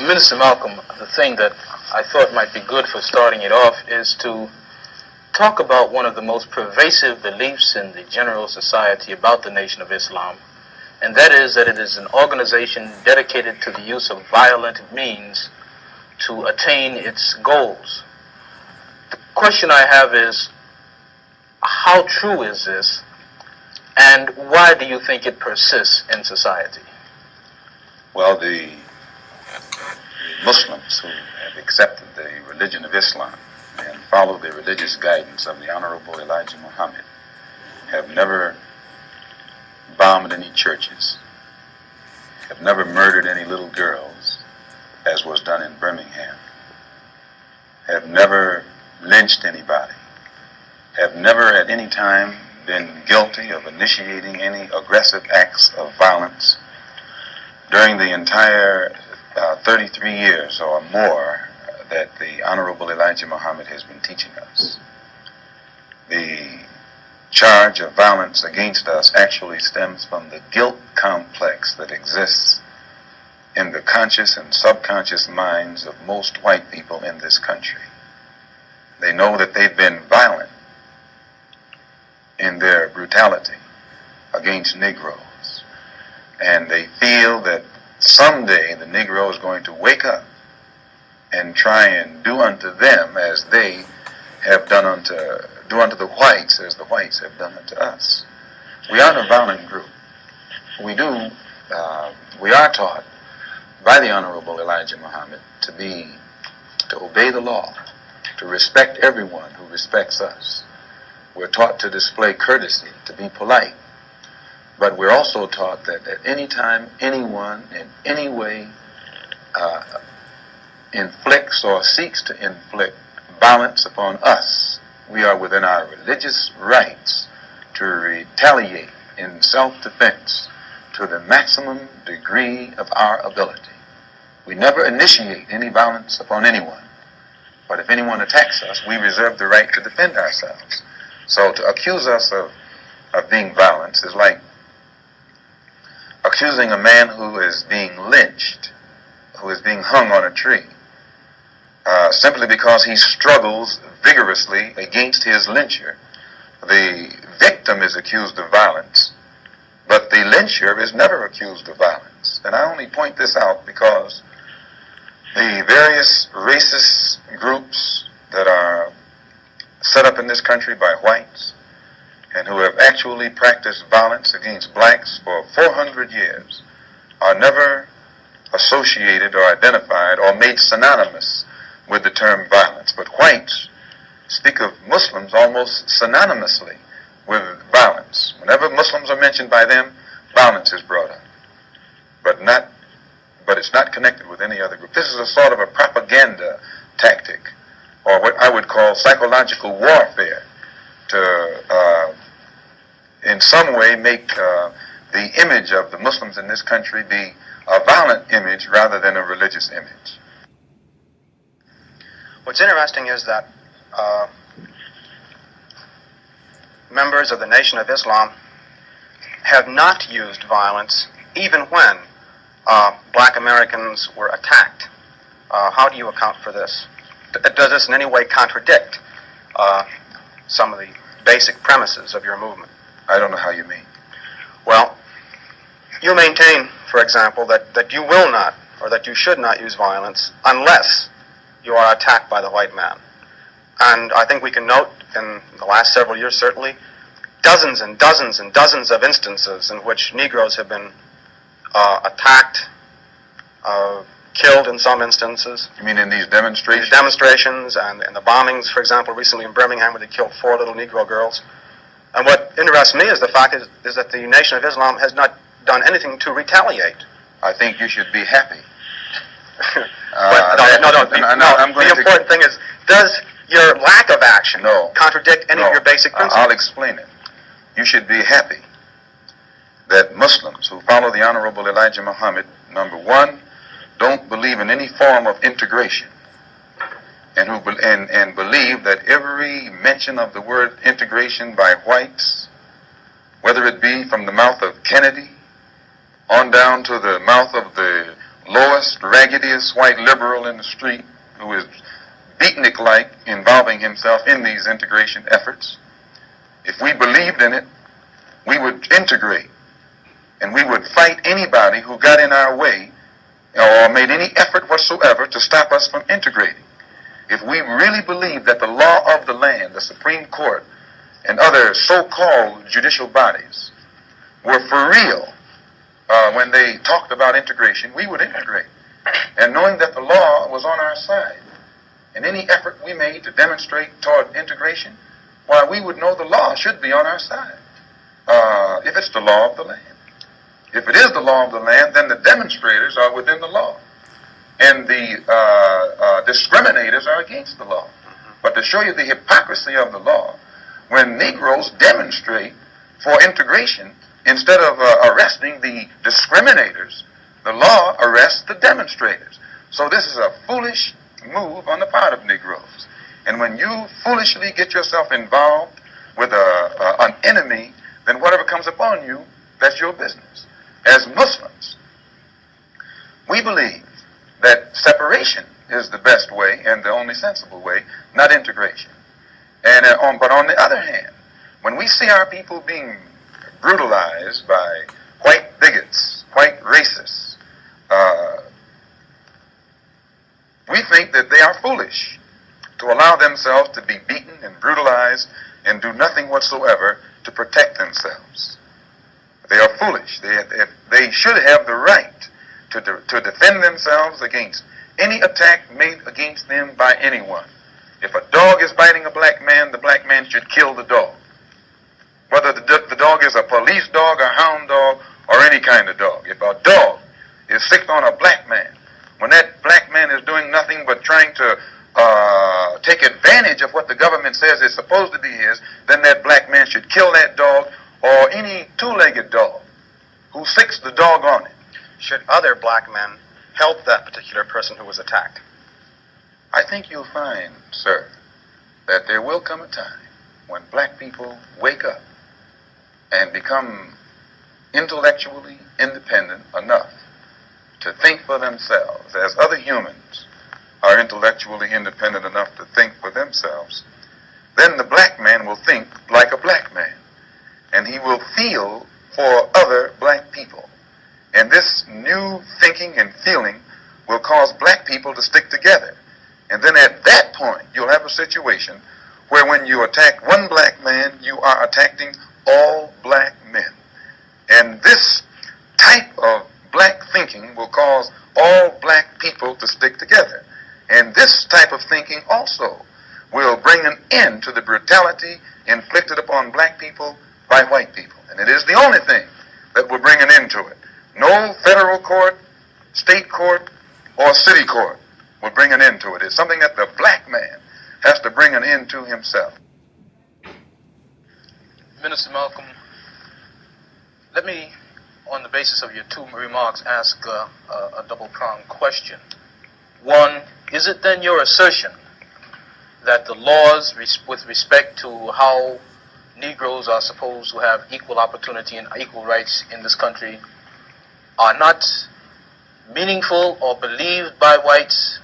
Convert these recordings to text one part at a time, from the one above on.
Minister Malcolm, the thing that I thought might be good for starting it off is to talk about one of the most pervasive beliefs in the general society about the Nation of Islam, and that is that it is an organization dedicated to the use of violent means to attain its goals. The question I have is, how true is this, and why do you think it persists in society? Well, the Muslims who have accepted the religion of Islam and follow the religious guidance of the Honorable Elijah Muhammad have never bombed any churches, have never murdered any little girls, as was done in Birmingham, have never lynched anybody, have never at any time been guilty of initiating any aggressive acts of violence during the entire 33 years or more that the Honorable Elijah Muhammad has been teaching us. The charge of violence against us actually stems from the guilt complex that exists in the conscious and subconscious minds of most white people in this country. They know that they've been violent in their brutality against Negroes, and they feel that someday the Negro is going to wake up and try and do unto them as they have done unto the whites as the whites have done unto us. We aren't a violent group. We are taught by the Honorable Elijah Muhammad to obey the law, to respect everyone who respects us. We're taught to display courtesy, to be polite. But we're also taught that at any time anyone in any way inflicts or seeks to inflict violence upon us, we are within our religious rights to retaliate in self-defense to the maximum degree of our ability. We never initiate any violence upon anyone, but if anyone attacks us, we reserve the right to defend ourselves. So to accuse us of being violent is like accusing a man who is being lynched, who is being hung on a tree, simply because he struggles vigorously against his lyncher. The victim is accused of violence, but the lyncher is never accused of violence. And I only point this out because the various racist groups that are set up in this country by whites and who have actually practiced violence against blacks for 400 years are never associated or identified or made synonymous with the term violence. But whites speak of Muslims almost synonymously with violence. Whenever Muslims are mentioned by them, violence is brought up. But it's not connected with any other group. This is a sort of a propaganda tactic, or what I would call psychological warfare, to in some way make the image of the Muslims in this country be a violent image rather than a religious image. What's interesting is that members of the Nation of Islam have not used violence even when black Americans were attacked. How do you account for this? Does this in any way contradict some of the basic premises of your movement? I don't know how you mean. Well, you maintain, for example, that you will not, or that you should not use violence unless you are attacked by the white man. And I think we can note in the last several years, certainly, dozens and dozens and dozens of instances in which Negroes have been attacked, killed in some instances. You mean in these demonstrations? These demonstrations and the bombings, for example, recently in Birmingham where they killed 4 little Negro girls. And what interests me is the fact is that the Nation of Islam has not done anything to retaliate. I think you should be happy. The important thing is, does your lack of action contradict any of your basic principles? I'll explain it. You should be happy that Muslims who follow the Honorable Elijah Muhammad, number one, don't believe in any form of integration, and who believe that every mention of the word integration by whites, whether it be from the mouth of Kennedy on down to the mouth of the lowest, raggediest white liberal in the street who is beatnik-like involving himself in these integration efforts, if we believed in it, we would integrate, and we would fight anybody who got in our way or made any effort whatsoever to stop us from integrating. If we really believed that the law of the land, the Supreme Court, and other so-called judicial bodies were for real when they talked about integration, we would integrate. And knowing that the law was on our side, and any effort we made to demonstrate toward integration, why, we would know the law should be on our side, if it's the law of the land. If it is the law of the land, then the demonstrators are within the law, and the discriminators are against the law. But to show you the hypocrisy of the law, when Negroes demonstrate for integration, instead of arresting the discriminators, the law arrests the demonstrators. So this is a foolish move on the part of Negroes. And when you foolishly get yourself involved with an enemy, then whatever comes upon you, that's your business. As Muslims, we believe that separation is the best way and the only sensible way, not integration. And but on the other hand, when we see our people being brutalized by white bigots, white racists, we think that they are foolish to allow themselves to be beaten and brutalized and do nothing whatsoever to protect themselves. They are foolish. They should have the right to defend themselves against any attack made against them by anyone. If a dog is biting a black man, the black man should kill the dog. Whether the dog is a police dog, a hound dog, or any kind of dog. If a dog is sick on a black man, when that black man is doing nothing but trying to take advantage of what the government says is supposed to be his, then that black man should kill that dog or any two-legged dog who sicks the dog on it. Should other black men help that particular person who was attacked? I think you'll find, sir, that there will come a time when black people wake up and become intellectually independent enough to think for themselves, as other humans are intellectually independent enough to think for themselves. Then the black man will think like a black man, and he will feel for other black people. And this new thinking and feeling will cause black people to stick together. And then at that point, you'll have a situation where when you attack one black man, you are attacking all black men. And this type of black thinking will cause all black people to stick together. And this type of thinking also will bring an end to the brutality inflicted upon black people by white people. And it is the only thing that will bring an end to it. No federal court, state court, or city court will bring an end to it. It's something that the black man has to bring an end to himself. Minister Malcolm, let me, on the basis of your two remarks, ask a double-pronged question. One, is it then your assertion that the laws with respect to how Negroes are supposed to have equal opportunity and equal rights in this country are not meaningful or believed by whites?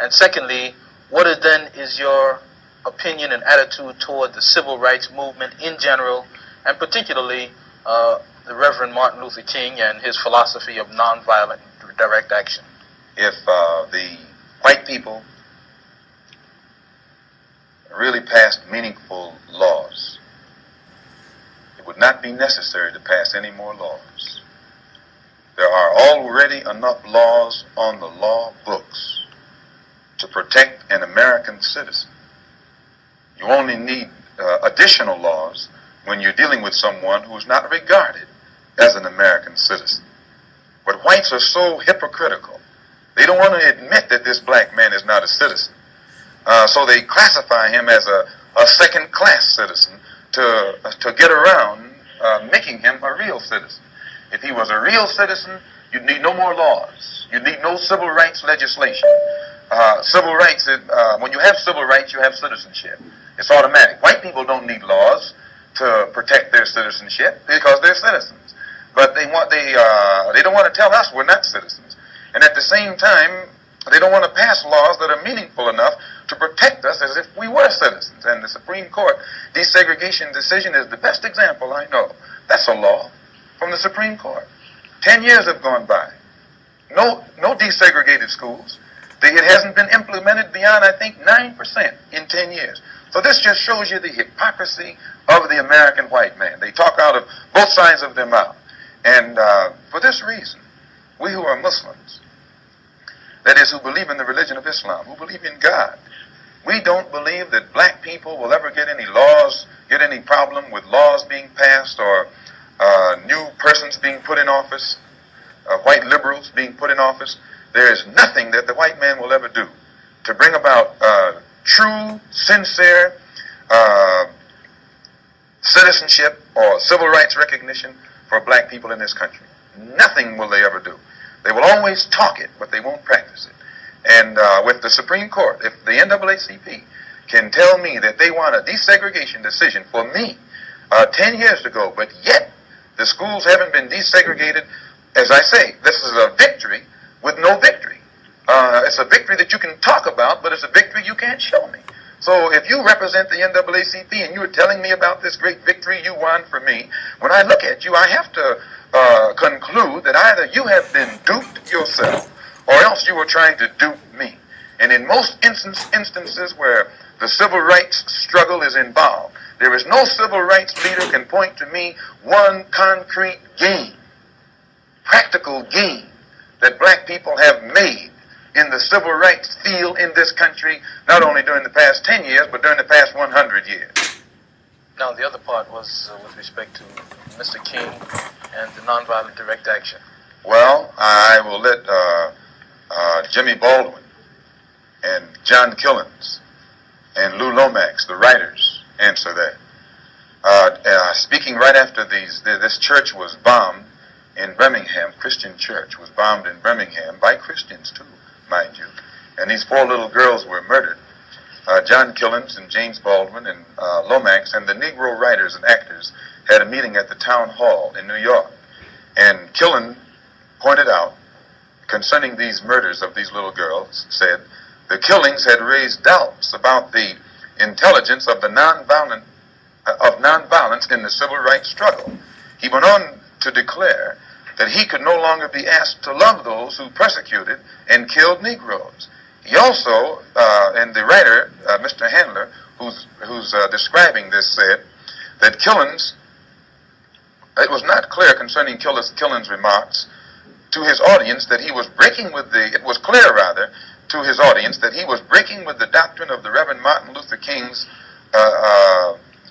And secondly, what then is your opinion and attitude toward the civil rights movement in general, and particularly the Reverend Martin Luther King and his philosophy of nonviolent direct action? If the white people really passed meaningful laws, it would not be necessary to pass any more laws. There are already enough laws on the law books to protect an American citizen. You only need additional laws when you're dealing with someone who's not regarded as an American citizen. But whites are so hypocritical. They don't want to admit that this black man is not a citizen. So they classify him as a second-class citizen to get around making him a real citizen. If he was a real citizen, you'd need no more laws. You'd need no civil rights legislation. Civil rights, when you have civil rights, you have citizenship. It's automatic. White people don't need laws to protect their citizenship because they're citizens. But they don't want to tell us we're not citizens. And at the same time, they don't want to pass laws that are meaningful enough to protect us as if we were citizens. And the Supreme Court desegregation decision is the best example I know. That's a law from the Supreme Court. 10 years have gone by. No desegregated schools. It hasn't been implemented beyond, I think, 9% in 10 years. So this just shows you the hypocrisy of the American white man. They talk out of both sides of their mouth. And for this reason, we who are Muslims, that is, who believe in the religion of Islam, who believe in God, we don't believe that black people will ever get any problem with laws being passed or new persons being put in office, white liberals being put in office. There is nothing that the white man will ever do to bring about true, sincere citizenship or civil rights recognition for black people in this country. Nothing will they ever do. They will always talk it, but they won't practice it. And with the Supreme Court, if the NAACP can tell me that they want a desegregation decision for me 10 years ago, but yet the schools haven't been desegregated, as I say, this is a victory with no victory. It's a victory that you can talk about, but it's a victory you can't show me. So if you represent the NAACP and you're telling me about this great victory you won for me, when I look at you, I have to conclude that either you have been duped yourself or else you were trying to dupe me. And in most instances where the civil rights struggle is involved, there is no civil rights leader can point to me one concrete gain, practical gain, that black people have made in the civil rights field in this country, not only during the past 10 years, but during the past 100 years. Now, the other part was with respect to Mr. King and the nonviolent direct action. Well, I will let Jimmy Baldwin and John Killens and Lou Lomax, the writers, answer that. Speaking right after this church was bombed in Birmingham, Christian church was bombed in Birmingham by Christians too, mind you. And these 4 little girls were murdered. John Killens and James Baldwin and Lomax and the Negro writers and actors had a meeting at the town hall in New York. And Killen pointed out, concerning these murders of these little girls, said the killings had raised doubts about the intelligence of the nonviolence in the civil rights struggle. He went on to declare that he could no longer be asked to love those who persecuted and killed Negroes. He also, and the writer, Mr. Handler, who's describing this, said that Killens, it was not clear concerning Killens' remarks to his audience that he was breaking with it was clear rather to his audience that he was breaking with the doctrine of the Reverend Martin Luther King's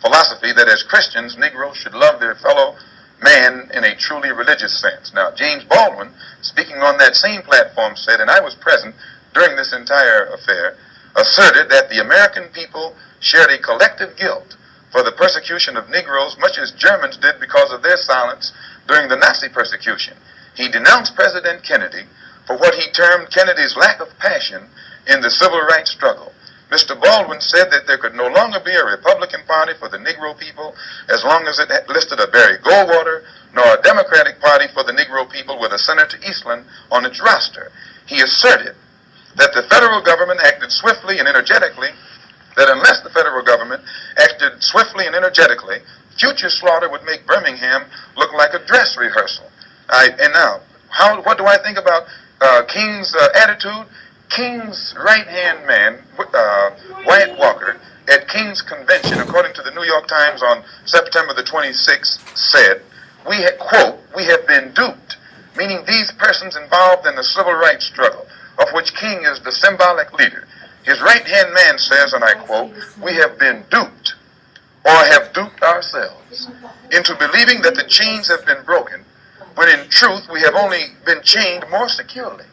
philosophy that as Christians, Negroes should love their fellow man in a truly religious sense. Now, James Baldwin, speaking on that same platform, said, and I was present during this entire affair, asserted that the American people shared a collective guilt for the persecution of Negroes, much as Germans did because of their silence during the Nazi persecution. He denounced President Kennedy for what he termed Kennedy's lack of passion in the civil rights struggle. Mr. Baldwin said that there could no longer be a Republican Party for the Negro people as long as it listed a Barry Goldwater, nor a Democratic Party for the Negro people with a Senator Eastland on its roster. He asserted that the federal government acted swiftly and energetically, that unless the federal government acted swiftly and energetically, future slaughter would make Birmingham look like a dress rehearsal. And now, what do I think about King's attitude? King's right-hand man, Wyatt Walker, at King's convention, according to the New York Times on September the 26th, said, quote, we have been duped, meaning these persons involved in the civil rights struggle, of which King is the symbolic leader. His right-hand man says, and I quote, we have been duped, or have duped ourselves, into believing that the chains have been broken, when in truth we have only been chained more securely.